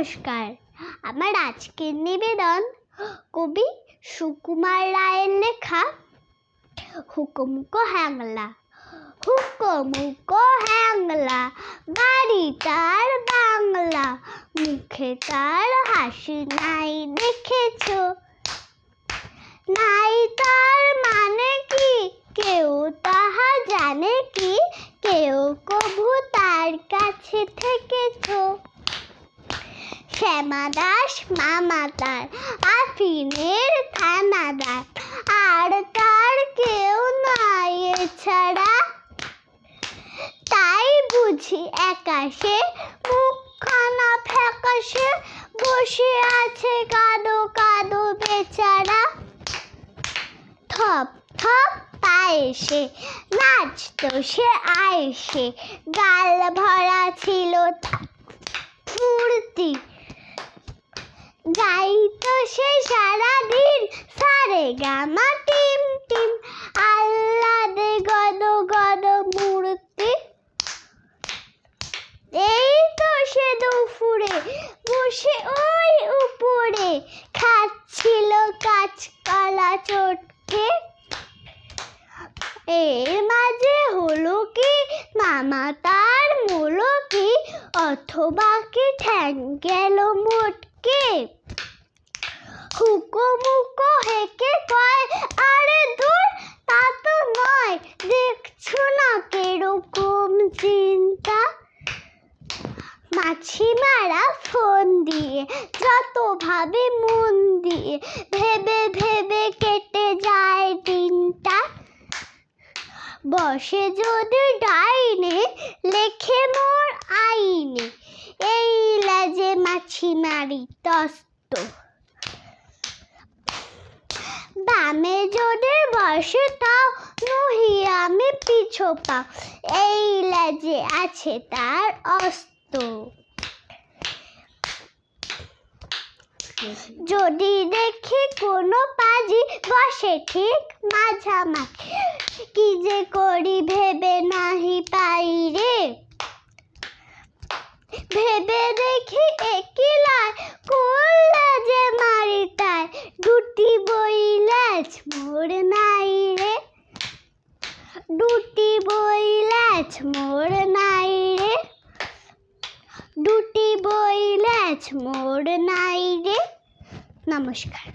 নমস্কার। আমার আজকের নিবেদন কবি সুকুমার রায়ের লেখা হুকোমুকো হ্যাংলা। হুকোমুকো হ্যাংলা, বাড়ি তার বাংলা, মুখে তার হাসি নাই দেখেছো? নাই তার মানে কি কেউ তাহা জানে কি? কেউ কভু তার কাছে থেকেছো? শ্যামা দাস মামা তার আফিনের থানাদার, আর তার কেউ নাই এছাড়া। তাই বুঝি একাশে মুখখানা ফ্যাকাশে বসে আছে কাঁদো কাঁদো বেচারা। থপ থপ পায়ে নাচতো সে আয়েসে, গাল ভরা ছিল ফুর্তি। গাইতো সে সারাদিন সারে গামা টিম টিম, আল্লাদে গদ গদ মূর্তি। এই তো সে দুপুরে বসে ওই উপরে খাচ্ছিল কাঁচকলা চটকে। এর মাঝে হলো কি মামা তার মুলো কি, অথবা কি ঠ্যাং গেল মোটকে। হুকোমুকো হেঁকে কয়, আরে দূর তা তো নয়, দেখছো না কেরকম চিন্তা। মাছিমারা ফোন দিয়ে যত ভাবে মন দিয়ে, ভেবে ভেবে কেটে যায় দিনটা। বসে যদি ডাইনে লেখে মোর আইনে, এই লাজে মাছি মারি তস্ত। বামে যদি বসে তাও নহি আমি পিছু পাও, এই লাজে আছে তার অস্ত। যদি দেখি কোনো পাজি বসে ঠিক মাঝামাঝি, কি যে করি ভেবে নাহি পাই রে। ভেবে দেখি একিলায় করলে যে মারি তাই, দুটি বইলেছ মোর নাই রে। দুটি বইলেছ মোর নাই রে, দুটি বইলেছ মোর নাই রে। নমস্কার।